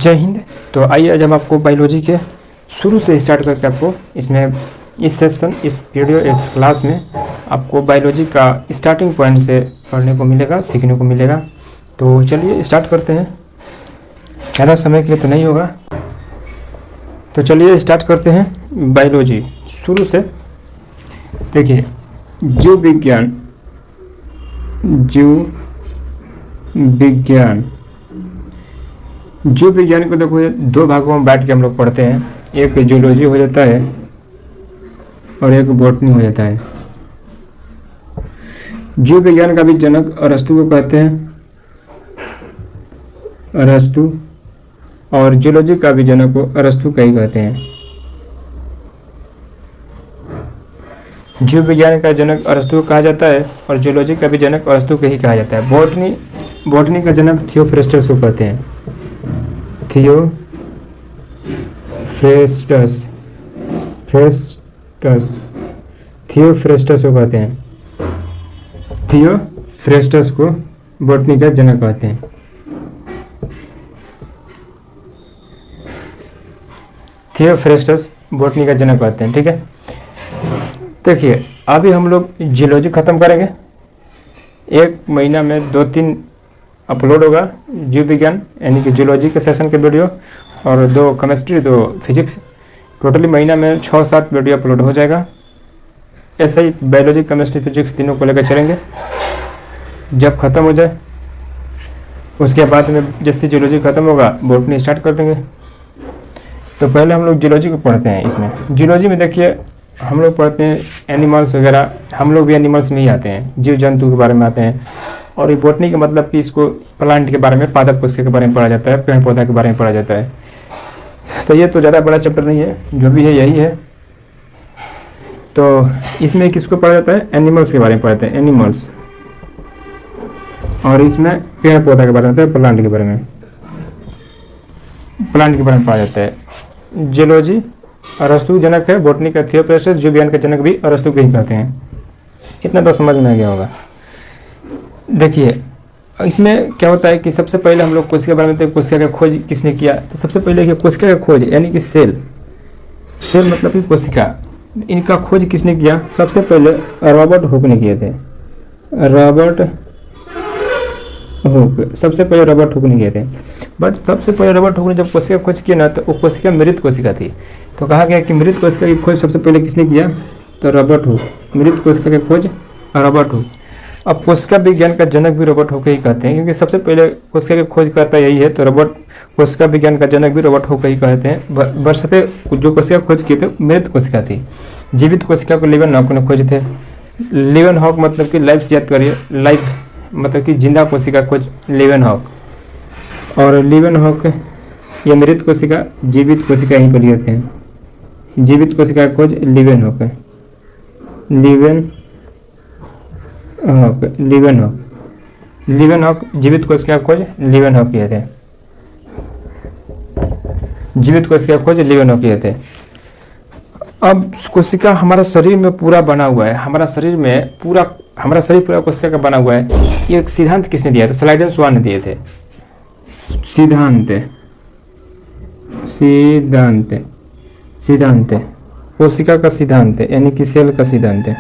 जय हिंद। तो आइए आज हम आपको बायोलॉजी के शुरू से स्टार्ट करके आपको इसमें इस सेशन इस वीडियो इस क्लास में आपको बायोलॉजी का स्टार्टिंग पॉइंट से पढ़ने को मिलेगा, सीखने को मिलेगा। तो चलिए स्टार्ट करते हैं, ज़्यादा समय के लिए तो नहीं होगा। तो चलिए स्टार्ट करते हैं बायोलॉजी शुरू से। देखिए जीव विज्ञान जीव विज्ञान को देखो ये दो भागों में बांट के हम लोग पढ़ते हैं, एक जूलॉजी हो जाता है और एक बॉटनी हो जाता है। जीव विज्ञान का भी जनक अरस्तु को कहते हैं, अरस्तु, और जूलॉजी का भी जनक को अरस्तु का ही कहते हैं। जीव विज्ञान का जनक अरस्तु कहा जाता है और जूलॉजी का भी जनक अरस्तु को ही कहा जाता है। बॉटनी का जनक थियोफ्रेस्टस को कहते हैं, थियोफ्रेस्टस को कहते हैं। थियोफ्रेस्टस को बॉटनी का जनक कहते हैं। थियोफ्रेस्टस बॉटनी का जनक कहते हैं, ठीक है। देखिए अभी हम लोग जियोलॉजी ख़त्म करेंगे, एक महीना में 2-3 अपलोड होगा जीव विज्ञान यानी कि जियोलॉजी के सेशन के वीडियो, और 2 केमिस्ट्री 2 फिजिक्स, टोटली महीना में 6-7 वीडियो अपलोड हो जाएगा। ऐसे ही बायोलॉजी केमिस्ट्री फिजिक्स तीनों को लेकर चलेंगे। जब ख़त्म हो जाए उसके बाद में जैसे जियोलॉजी ख़त्म होगा बॉटनी स्टार्ट कर देंगे। तो पहले हम लोग जियोलॉजी को पढ़ते हैं। इसमें जियोलॉजी में देखिए हम लोग पढ़ते हैं एनिमल्स वगैरह, हम लोग भी एनिमल्स में ही आते हैं, जीव जंतु के बारे में आते हैं। और ये बॉटनी का मतलब कि इसको प्लांट के बारे में, पादप पुष्प के बारे में पढ़ा जाता है, पेड़ पौधा के बारे में पढ़ा जाता है। तो ये तो ज़्यादा बड़ा चैप्टर नहीं है, जो भी है यही है। तो इसमें किसको पढ़ा जाता है, एनिमल्स के बारे में पढ़ते हैं, एनिमल्स। और इसमें पेड़ पौधा के बारे में, प्लांट के बारे में, प्लांट के बारे में पढ़ा जाता है। जियोलॉजी अरस्तु जनक है, बॉटनी का थियोफ्रेस्टस, जीव विज्ञान का जनक भी अरस्तु के ही कहते हैं। इतना तो समझ में आ गया होगा। देखिए इसमें क्या होता है कि सबसे पहले हम लोग कोशिका के बारे में, तो कोशिका का खोज किसने किया, तो सबसे पहले कोशिका का खोज यानी कि सेल मतलब कि कोशिका, इनका खोज किसने किया, सबसे पहले रॉबर्ट हुक ने किए थे। सबसे पहले रॉबर्ट हुक ने किए थे। बट सबसे पहले रॉबर्ट हुक ने जब कोशिका खोज किया ना, तो वो कोशिका मृत कोशिका थी। तो कहा गया कि मृत कोशिका की खोज सबसे पहले किसने किया, तो रॉबर्ट हुक। मृत कोशिका की खोज रॉबर्ट हुक। अब कोशिका विज्ञान का जनक भी रॉबर्ट हुक ही कहते हैं, क्योंकि सबसे पहले कोशिका की खोज करता यही है। तो कोशिका विज्ञान का जनक भी रॉबर्ट हुक ही कहते हैं। बरसते जो कोशिका खोज किए थे मृत कोशिका थी। जीवित कोशिका को लिवन हॉक ने खोजे थे। लिवन हॉक मतलब कि लाइफ से याद करिए, लाइफ मतलब कि जिंदा कोशिका खोज लिवन हॉक। और लिवन हॉक या मृत कोशिका, जीवित कोशिका यहीं पर लिखते हैं। जीवित कोशिका खोज लिवन हॉक है, लिवन हॉक जीवित कोशिका खोज लिवन हॉक किए थे। जीवित कोशिका खोज लिवन हॉक किए थे। अब कोशिका हमारा शरीर में पूरा बना हुआ है, हमारा शरीर पूरा कोशिका का बना हुआ है। ये एक सिद्धांत किसने दिया, तो स्लाइडेन स्वान ने दिए थे। सिद्धांत कोशिका का सिद्धांत यानी कि सेल का सिद्धांत है।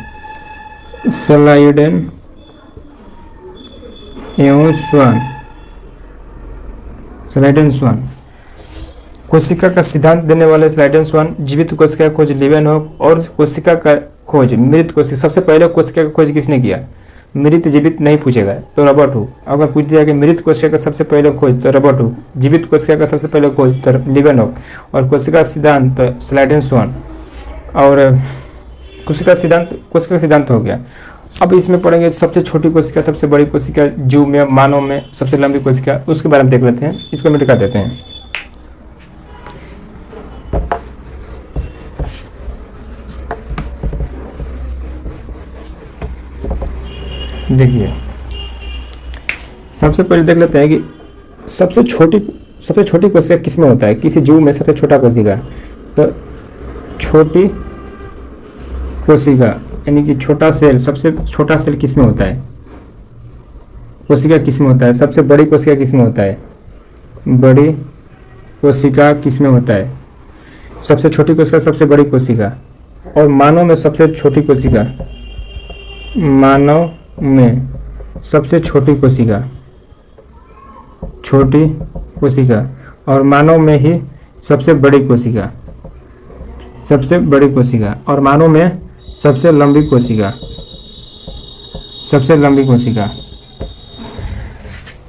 स्लाइडेन स्वान कोशिका का सिद्धांत देने वाले स्लाइडेन स्वान। जीवित कोशिका का खोज लिवन हॉक और कोशिका का खोज मृत कोशिका। सबसे पहले कोशिका का खोज किसने किया, मृत जीवित नहीं पूछेगा तो रॉबर्ट हुक। अगर पूछ दिया कि मृत कोशिका का सबसे पहले खोज तो रॉबर्ट हुक, जीवित कोशिका का सबसे पहले खोज तो लिवन हॉक, और कोशिका सिद्धांत तो स्लाइडेन स्वान। और कोशिका सिद्धांत हो गया। अब इसमें पढ़ेंगे सबसे छोटी कोशिका, सबसे बड़ी कोशिका, जीव में, मानव में सबसे लंबी कोशिका, उसके बारे में देख लेते हैं। इसको मिटा देते हैं। देखिए सबसे पहले देख लेते हैं कि सबसे छोटी कोशिका किसमें होता है, किसी जीव में सबसे छोटा कोशिका। तो छोटी कोशिका यानी कि छोटा सेल, सबसे छोटा सेल किसमें होता है, कोशिका किसमें होता है, सबसे बड़ी कोशिका किसमें होता है, बड़ी कोशिका किसमें होता है? सबसे छोटी कोशिका, सबसे बड़ी कोशिका, और मानव में सबसे छोटी कोशिका, मानव में सबसे छोटी कोशिका, छोटी कोशिका, और मानव में ही सबसे बड़ी कोशिका, सबसे बड़ी कोशिका, और मानव में सबसे लंबी कोशिका, सबसे लंबी कोशिका।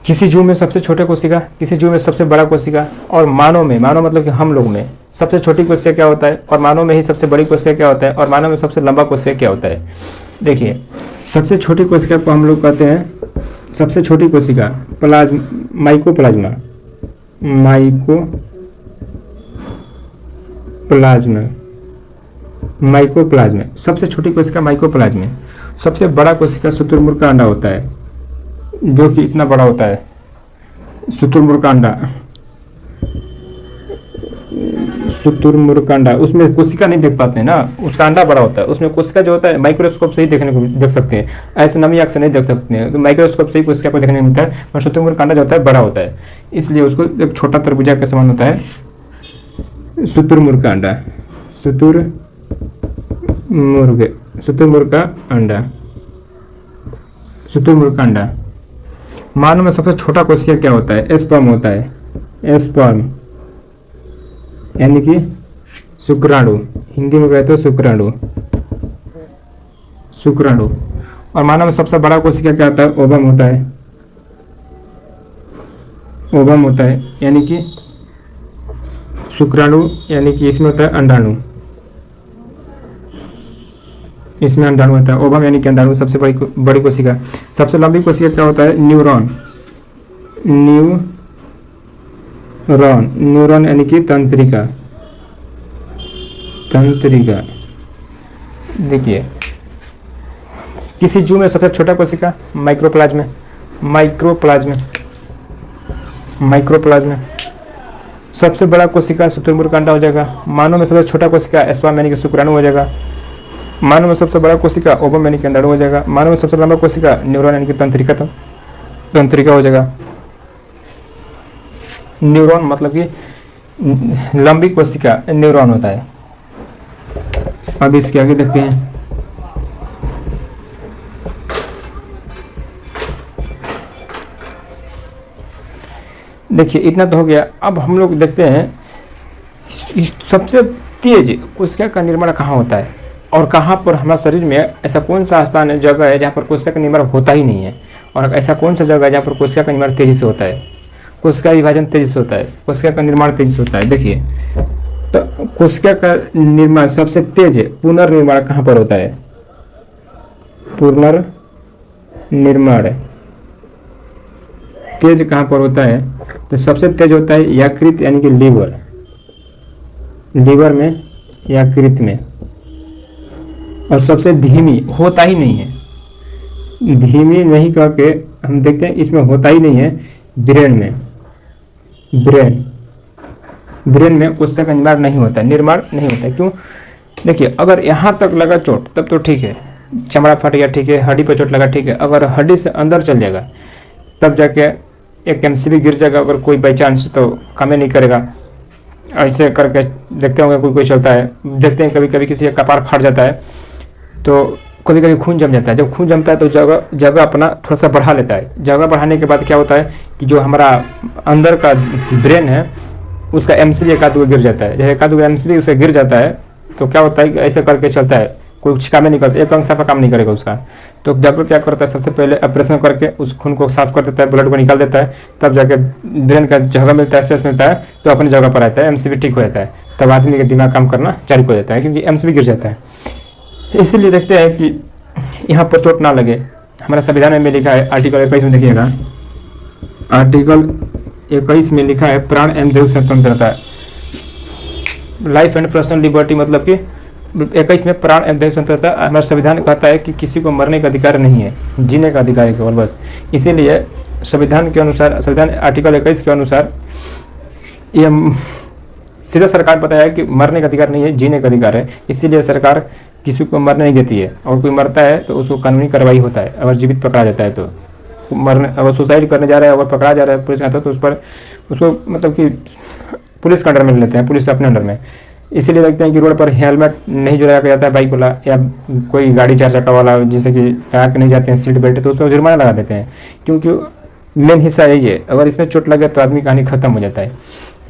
किसी जीव में सबसे छोटे कोशिका, किसी जीव में सबसे बड़ा कोशिका, और मानव में, मानव मतलब कि हम लोग में सबसे छोटी कोशिका क्या होता है, और मानव में ही सबसे बड़ी कोशिका क्या होता है, और मानव में सबसे लंबा कोशिका क्या होता है? देखिए, सबसे छोटी कोशिका को हम लोग कहते हैं, सबसे छोटी कोशिका माइकोप्लाज्मा, माइकोप्लाज्मा, सबसे छोटी कोशिका माइकोप्लाज्मा। सबसे बड़ा कोशिका शुतुरमुर्ग का अंडा होता है, जो कि इतना बड़ा होता है, शुतुरमुर्ग का अंडा, शुतुरमुर्ग का अंडा। उसमें कोशिका नहीं देख पाते हैं ना, उसका अंडा बड़ा होता है, उसमें कोशिका जो होता है माइक्रोस्कोप से ही देखने को देख सकते हैं, ऐसे नमी आँख से नहीं देख सकते हैं, तो माइक्रोस्कोप से ही कोशिका को देखने को मिलता है। और शुतुरमुर्ग का अंडा जो होता है बड़ा होता है, इसलिए उसको एक छोटा तरबूजा के समान होता है शुतुरमुर्ग का अंडा, शुतुरमुर्ग का अंडा, शुतुरमुर्ग का अंडा। मानव में सबसे छोटा कोशिका क्या होता है? स्पर्म होता है, स्पर्म, यानी कि शुक्राणु, हिंदी में कहते हो शुक्राणु, शुक्राणु। और मानव में सबसे बड़ा कोशिका क्या होता है? ओवम होता है, ओवम होता है, यानी कि शुक्राणु, यानी कि इसमें होता है अंडाणु, इसमें अंडाणु होता है। ओवम यानी कि अंडाणु, सबसे बड़ी कोशिका। सबसे लंबी कोशिका क्या होता है? न्यूरॉन, न्यूरॉन यानी कि तंत्रिका, तंत्रिका। देखिए, किसी जीव में सबसे छोटा कोशिका माइक्रोप्लाज्मा, माइक्रोप्लाज्मा। सबसे बड़ा कोशिका शुतुरमुर्ग का अंडा हो जाएगा। मानव में सबसे छोटा कोशिका स्पर्म यानी कि शुक्राणु हो जाएगा। मानव में सबसे बड़ा कोशिका ओवम यानी कि अंडाणु हो जाएगा। मानव में सबसे लंबा कोशिका न्यूरॉन यानी कि तंत्रिका हो जाएगा। न्यूरॉन मतलब कि लंबी कोशिका न्यूरॉन होता है। अब इसके आगे देखते हैं। देखिए, इतना तो हो गया। अब हम लोग देखते हैं सबसे तेज कोशिका का निर्माण कहाँ होता है और कहाँ पर हमारे शरीर में ऐसा कौन सा स्थान है, जगह है जहाँ पर कोशिका का निर्माण होता ही नहीं है, और ऐसा कौन सा जगह है जहाँ पर कोशिका का निर्माण तेजी से होता है, कोशिका विभाजन तेजी से होता है, कोशिका का निर्माण तेजी से होता है। देखिए, तो कोशिका का निर्माण सबसे तेज पुनर्निर्माण कहाँ पर होता है? पुनर्निर्माण तेज कहाँ पर होता है? तो सबसे तेज होता है यकृत यानी कि लीवर में, यकृत में। और सबसे धीमी होता ही नहीं है, धीमी नहीं कह के हम देखते हैं इसमें होता ही नहीं है ब्रेन में, ब्रेन में कोशिका का निर्माण नहीं होता है। क्यों? देखिए, अगर यहाँ तक लगा चोट तब तो ठीक है, चमड़ा फट गया ठीक है, हड्डी पर चोट लगा ठीक है। अगर हड्डी से अंदर चल जाएगा तब जाके एक एमसीबी गिर जाएगा, अगर कोई बाई चांस, तो काम ही नहीं करेगा। ऐसे करके देखते होंगे कोई चलता है, देखते हैं कभी कभी किसी का कपार फट जाता है तो कभी कभी खून जम जाता है। जब खून जमता है तो जगह अपना थोड़ा सा बढ़ा लेता है। जगह बढ़ाने के बाद क्या होता है कि जो हमारा अंदर का ब्रेन है उसका एमसीबी एक आध गिर जाता है। जब एक आध एमसीबी उसे गिर जाता है तो क्या होता है कि ऐसे करके चलता है, कुछ काम नहीं करता, एक अंग साफा काम नहीं करेगा उसका। तो डॉक्टर क्या करता है, सबसे पहले ऑपरेशन करके उस खून को साफ कर देता है, ब्लड को निकाल देता है, तब जाके ब्रेन का जगह मिलता है, स्पेस मिलता है, तो अपनी जगह पर आता है, एमसीबी ठीक हो जाता है, तब आदमी का दिमाग काम करना चालू हो जाता है, क्योंकि एमसीबी गिर जाता है। इसलिए देखते हैं कि यहाँ पर चोट ना लगे। हमारा संविधान में लिखा है, आर्टिकल 21 में देखिएगा, आर्टिकल 21 में लिखा है प्राण एवं देह स्वतंत्रता, लाइफ एंड पर्सनल लिबर्टी, मतलब कि 21 में प्राण एवं देह स्वतंत्रता। हमारा संविधान कहता है कि किसी को मरने का अधिकार नहीं है, जीने का अधिकार है केवल, बस। इसीलिए संविधान के अनुसार, संविधान आर्टिकल 21 के अनुसार ये सीधा सरकार बताया है कि मरने का अधिकार नहीं है, जीने का अधिकार है। इसीलिए सरकार किसी को मरने नहीं देती है, और कोई मरता है तो उसको कानूनी कार्रवाई होता है। अगर जीवित पकड़ा जाता है तो मरने, अगर सुसाइड करने जा रहा है, अगर पकड़ा जा रहा है पुलिस के हाथों, तो उस पर उसको मतलब कि पुलिस के अंडर में लेते हैं, पुलिस अपने अंडर में। इसीलिए देखते हैं कि रोड पर हेलमेट नहीं जो लगा जाता है बाइक वाला या कोई गाड़ी 4 चक्का वाला, जैसे कि लगा के नहीं जाते हैं सीट बेल्ट, तो उस पर जुर्माना लगा देते हैं, क्योंकि मेन हिस्सा यही है, अगर इसमें चोट लगे तो आदमी कहानी खत्म हो जाता है।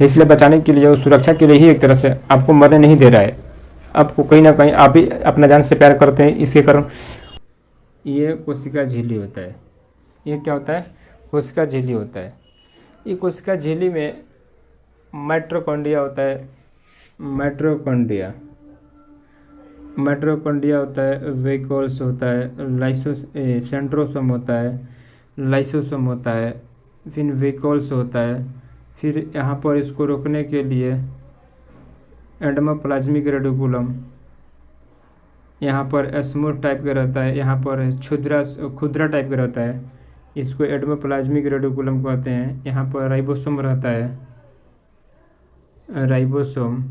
इसलिए बचाने के लिए और सुरक्षा के लिए ही एक तरह से आपको मरने नहीं दे रहा है, आपको कहीं ना कहीं आप ही अपना जान से प्यार करते हैं, इसके कारण ये कोशिका झिल्ली होता है। ये क्या होता है? कोशिका झिल्ली होता है। ये कोशिका झिल्ली में माइटोकॉन्ड्रिया होता है, माइटोकॉन्ड्रिया होता है, वेहिकल्स होता है, सेंट्रोसोम होता है, लाइसोसोम होता है, फिर वेहिकल्स होता है, फिर यहाँ पर इसको रोकने के लिए एंडोप्लाज्मिक रेटिकुलम, यहाँ पर स्मूथ टाइप का रहता है, यहाँ पर खुदरा टाइप का रहता है, इसको एंडोप्लाज्मिक रेटिकुलम कहते हैं। यहाँ पर राइबोसोम रहता है, राइबोसोम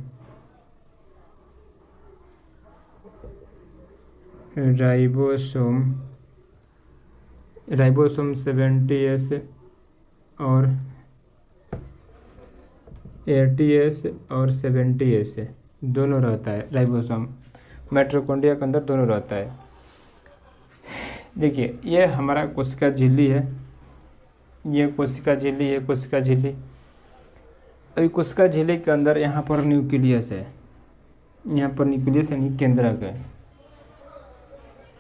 70S और 80S और 70S दोनों रहता है। राइबोसोम माइटोकॉन्ड्रिया के अंदर दोनों रहता है। देखिए ये हमारा कोशिका झिल्ली है, ये कोशिका झिल्ली है, कोशिका झिल्ली। अभी कोशिका झिल्ली के अंदर यहाँ पर न्यूक्लियस है, यहाँ पर न्यूक्लियस यानी केंद्रक है।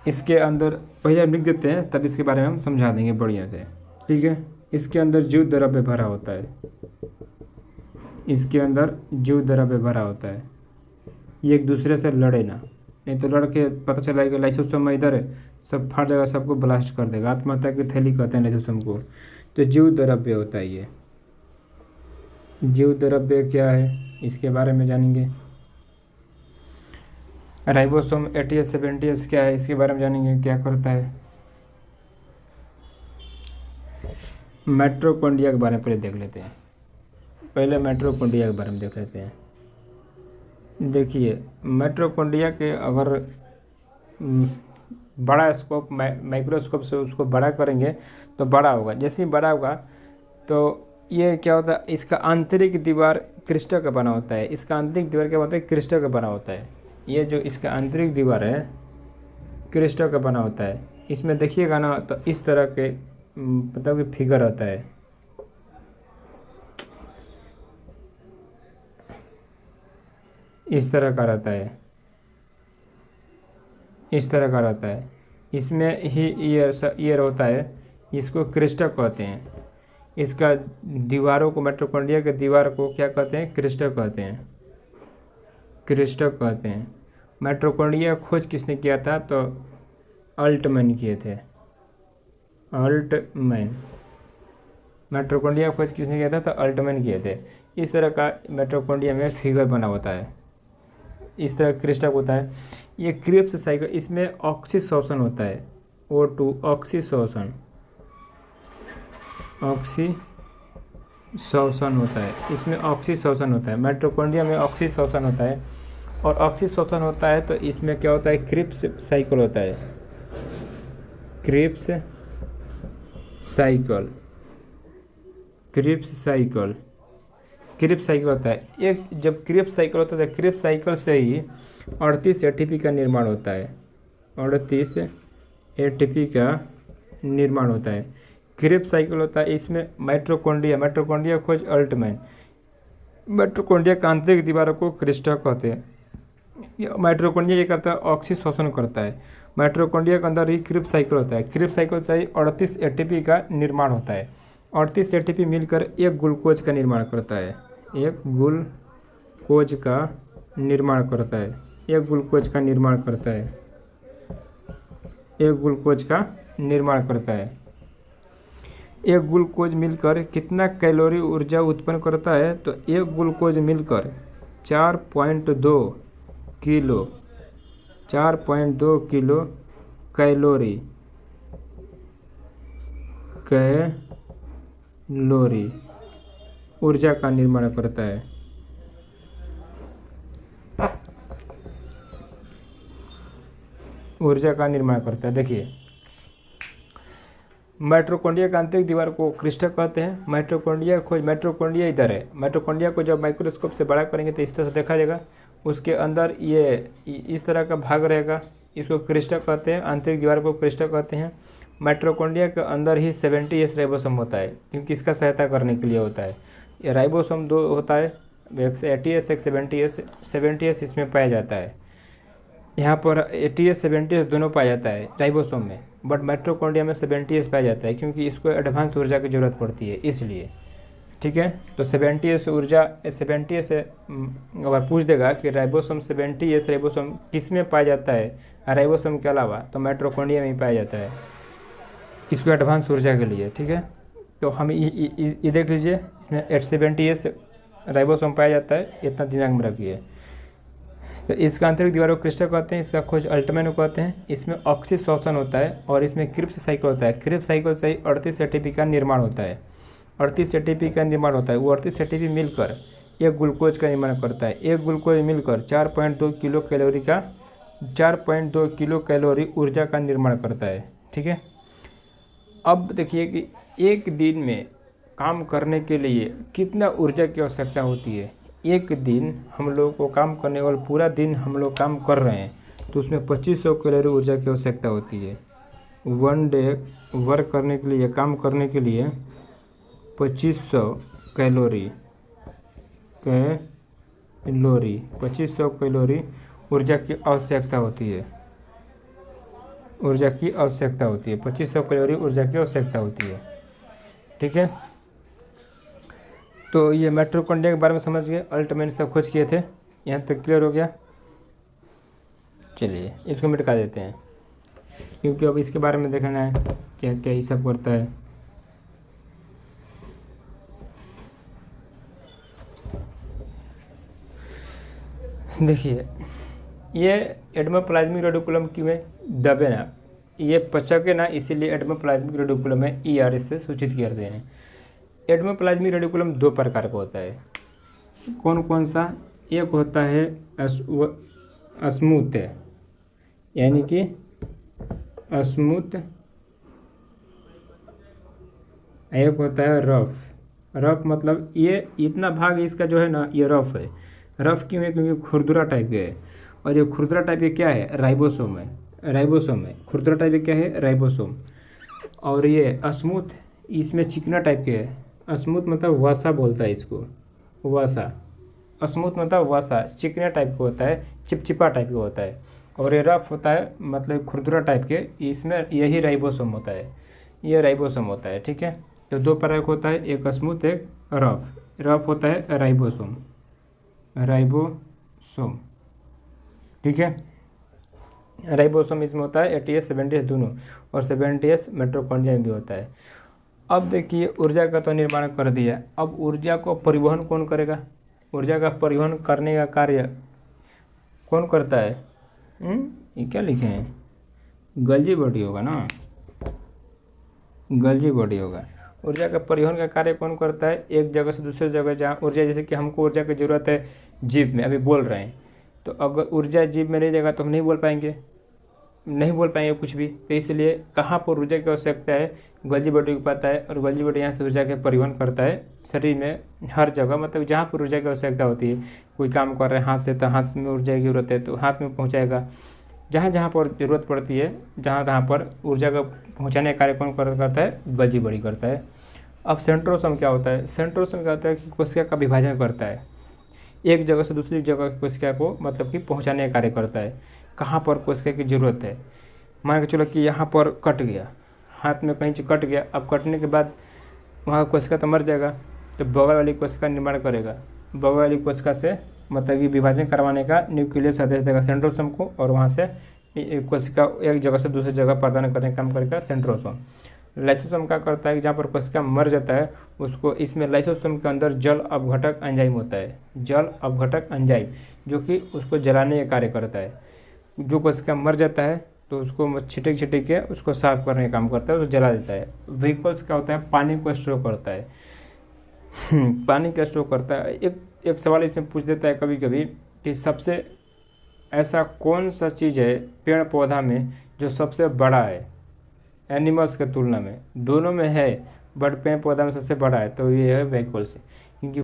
इसके अंदर पहले हम लिख देते हैं, तब इसके बारे में हम समझा देंगे बढ़िया से, ठीक है। इसके अंदर जीव द्रव्य भरा होता है, इसके अंदर जीव द्रव्य भरा होता है। ये एक दूसरे से लड़े ना, नहीं तो लड़ के पता चला कि लाइसोसोम इधर है, सब फाड़ जाएगा, सबको ब्लास्ट कर देगा। आत्महत्या की थैली कहते हैं लाइसोसोम को। तो जीव द्रव्य होता है ये। जीव द्रव्य क्या है इसके बारे में जानेंगे। राइबोसोम 80S 70S क्या है इसके बारे में जानेंगे, क्या करता है। माइटोकॉन्ड्रिया के बारे में पहले देख लेते हैं, पहले माइटोकॉन्ड्रिया के बारे में देख लेते हैं। देखिए माइटोकॉन्ड्रिया के अगर बड़ा स्कोप माइक्रोस्कोप से उसको बड़ा करेंगे तो बड़ा होगा। जैसे ही बड़ा होगा तो ये क्या होता है, इसका आंतरिक दीवार क्रिस्टल का बना होता है। इसका आंतरिक दीवार क्या होता है, क्रिस्टल का बना होता है। ये जो इसका आंतरिक दीवार है क्रिस्टल का बना होता है। इसमें देखिएगा ना तो इस तरह के मतलब कि फिगर होता है, इस तरह का रहता है, इस तरह का रहता है। इसमें ही ईयर होता है, इसको क्रिस्टल कहते हैं। इसका दीवारों को माइटोकॉन्ड्रिया के दीवार को क्या कहते हैं, क्रिस्टल कहते हैं, क्रिस्टल कहते हैं। माइटोकॉन्ड्रिया खोज किसने किया था, तो अल्टमैन किए थे, अल्टमैन। माइटोकॉन्ड्रिया खोज किसने किया था, तो अल्टमैन किए थे। इस तरह का माइटोकॉन्ड्रिया में फिगर बना होता है, इस तरह क्रिस्टल होता है। ये क्रिप्स साइकिल, इसमें ऑक्सीशोषण होता है, O2 ऑक्सीशोषण, ऑक्सीशोषण होता है। इसमें ऑक्सीशोषण होता है, माइटोकॉन्ड्रिया में ऑक्सीशोषण होता है। और ऑक्सीशोषण होता है तो इसमें क्या होता है, क्रिप्स साइकिल होता है, Krebs cycle, Krebs cycle, Krebs cycle होता है। एक जब क्रिप्स साइकिल होता है, क्रिप्स साइकिल से ही 38 ATP का निर्माण होता है, 38 ATP का निर्माण होता है। क्रिप्स साइकिल होता है। इसमें माइटोकॉन्ड्रिया खोज अल्टमैन। माइटोकॉन्ड्रिया का आंतरिक दीवारों को क्रिस्टल कहते हैं। माइटोकॉन्ड्रिया ये करता है, ऑक्सीशोषण करता है। माइटोकॉन्ड्रिया के अंदर ही क्रिप्स साइकिल होता है। क्रिप्स साइकिल से ही 38 ATP का निर्माण होता है। 38 ATP मिलकर एक ग्लूकोज का निर्माण करता है, एक ग्लूकोज का निर्माण करता है, एक ग्लूकोज का निर्माण करता है, एक ग्लूकोज का निर्माण करता है। एक ग्लूकोज मिलकर कितना कैलोरी ऊर्जा उत्पन्न करता है, तो एक ग्लूकोज मिलकर 4.2 किलो, 4.2 किलो कैलोरी ऊर्जा का निर्माण करता है। ऊर्जा का निर्माण करता है। देखिए माइटोकॉन्ड्रिया का आंतरिक दीवार को क्रिस्टल कहते हैं। माइटोकॉन्ड्रिया इधर है। माइटोकॉन्ड्रिया को जब माइक्रोस्कोप से बड़ा करेंगे तो इस तरह से देखा जाएगा। उसके अंदर ये इस तरह का भाग रहेगा, इसको क्रिस्टल कहते हैं, आंतरिक दीवार को क्रिस्टल कहते हैं। माइटोकॉन्ड्रिया के अंदर ही 70S राइबोसोम होता है, क्योंकि इसका सहायता करने के लिए होता है। ये राइबोसोम 2 होता है, एक 80S एक 70S। 70S इसमें पाया जाता है, यहाँ पर 80S 70S दोनों पाया जाता है राइबोसोम में, बट माइटोकॉन्ड्रिया में 70S पाया जाता है, क्योंकि इसको एडवांस ऊर्जा की ज़रूरत पड़ती है इसलिए। ठीक है, तो 70S ऊर्जा 70S अगर पूछ देगा कि राइबोसोम 70S राइबोसोम किस में पाया जाता है राइबोसोम के अलावा, तो माइटोकॉन्ड्रिया में ही पाया जाता है, इसको एडवांस ऊर्जा के लिए। ठीक है, तो हम ये देख लीजिए, इसमें 870S राइबोसोम पाया जाता है, इतना दिमाग में रखिए। तो इसका आंतरिक दीवार को क्रिस्टल कहते हैं, इसका खोज अल्टमैन को कहते हैं। इसमें ऑक्सी शोषण होता है और इसमें क्रिप्स साइकिल होता है। क्रिप्स साइकिल से ही 38 ATP का निर्माण होता है। 38 ATP का निर्माण होता है। वो 38 ATP मिलकर एक ग्लूकोज का निर्माण करता है। एक ग्लूकोज मिलकर 4.2 किलो कैलोरी का 4.2 किलो कैलोरी ऊर्जा का निर्माण करता है। ठीक है, अब देखिए कि एक दिन में काम करने के लिए कितना ऊर्जा की आवश्यकता होती है। एक दिन हम लोग को काम करने वाले, पूरा दिन हम लोग काम कर रहे हैं, तो उसमें 2500 कैलोरी ऊर्जा की आवश्यकता होती है। 1 डे वर्क करने के लिए, काम करने के लिए 2500 कैलोरी 2500 कैलोरी ऊर्जा की आवश्यकता होती है। 2500 कैलोरी ऊर्जा की आवश्यकता होती है। ठीक है, तो ये माइटोकॉन्ड्रिया के बारे में समझ गए, अल्टमैन सब खोज किए थे। यहाँ तक क्लियर हो गया। चलिए इसको मिटा देते हैं, क्योंकि अब इसके बारे में देखना है क्या क्या ये सब करता है। देखिए, ये एंडोप्लाज्मिक रेटिकुलम की में दबे ना, ये पचके ना, इसीलिए एंडोप्लाज्मिक रेटिकुलम में ER से सूचित करते हैं। एंडोप्लाज्मिक रेटिकुलम 2 प्रकार का होता है। कौन कौन सा? एक होता है स्मूथ, यानी कि स्मूथ। एक होता है रफ मतलब ये इतना भाग इसका जो है ना, ये रफ है। रफ क्यों है? क्योंकि खुरदुरा टाइप के है, और ये खुरदुरा टाइप के क्या है? राइबोसोम है। खुरदुरा टाइप के क्या है? राइबोसोम। और ये स्मूथ, इसमें चिकना टाइप के है। स्मूथ मतलब वसा बोलता है इसको, वसा। स्मूथ मतलब वसा, चिकना टाइप का होता है, चिपचिपा टाइप का होता है। और ये रफ होता है मतलब खुरदुरा टाइप के, इसमें यही राइबोसोम होता है, ये राइबोसोम होता है। ठीक है, तो 2 प्रकार का होता है, एक स्मूथ एक रफ। रफ होता है राइबोसोम। ठीक है, राइबोसोम इसमें होता है 80S 70S दोनों, और 70S माइटोकॉन्ड्रिया में भी होता है। अब देखिए, ऊर्जा का तो निर्माण कर दिया, अब ऊर्जा को परिवहन कौन करेगा? ऊर्जा का परिवहन करने का कार्य कौन करता है? ये क्या लिखे हैं? गल्जी बॉडी होगा ना, गल्जी बॉडी होगा। ऊर्जा का परिवहन का कार्य कौन करता है? एक जगह से दूसरे जगह, जहाँ ऊर्जा, जैसे कि हमको ऊर्जा की ज़रूरत है जीभ में, अभी बोल रहे हैं, तो अगर ऊर्जा जीभ में नहीं देगा तो हम नहीं बोल पाएंगे कुछ भी। तो इसलिए कहाँ पर ऊर्जा की आवश्यकता है? गल्जी बॉडी को पता है, और गल्जी बॉडी यहाँ से ऊर्जा का परिवहन करता है शरीर में हर जगह, मतलब जहाँ पर ऊर्जा की आवश्यकता होती है। कोई काम कर रहे हैं हाथ से, तो हाथ में ऊर्जा की जरूरत है, तो हाथ में पहुँचाएगा। जहाँ जहाँ पर ज़रूरत पड़ती है, जहाँ पर ऊर्जा का पहुँचाने का कार्य कौन करता है? गल्जी बॉडी करता है। अब सेंट्रोसोम क्या होता है? सेंट्रोसोम क्या होता है कि कोशिका का विभाजन करता है, एक जगह से दूसरी जगह की कोशिका को मतलब कि पहुँचाने का कार्य करता है। कहाँ पर कोशिका की ज़रूरत है, मान के चलो कि यहाँ पर कट गया, हाथ में कहीं कट गया, अब कटने के बाद वहाँ कोशिका तो मर जाएगा, तो बगल वाली कोशिका निर्माण करेगा। बगल वाली कोशिका से मतलब कि विभाजन करवाने का न्यूक्लियस आदेश देगा सेंट्रोसोम को, और वहाँ से कोशिका एक जगह से दूसरी जगह प्रदान करने का काम करेगा सेंट्रोसोम। लाइसोसोम क्या करता है कि जहाँ पर कोशिका मर जाता है उसको, इसमें लाइसोसोम के अंदर जल अपघटक एंजाइम होता है, जल अपघटक एंजाइम, जो कि उसको जलाने का कार्य करता है। जो कोशिका मर जाता है तो उसको छिटक के उसको साफ करने का काम करता है, उसको जला देता है। व्हीकल्स क्या होता है? पानी को स्टोर करता है, पानी का स्टोर करता है। एक सवाल इसमें पूछ देता है कभी कभी कि सबसे ऐसा कौन सा चीज़ है पेड़ पौधा में जो सबसे बड़ा है? एनिमल्स के तुलना में, दोनों में है, बट पेड़ पौधा में सबसे बड़ा है, तो ये है वैक्यूल्स, क्योंकि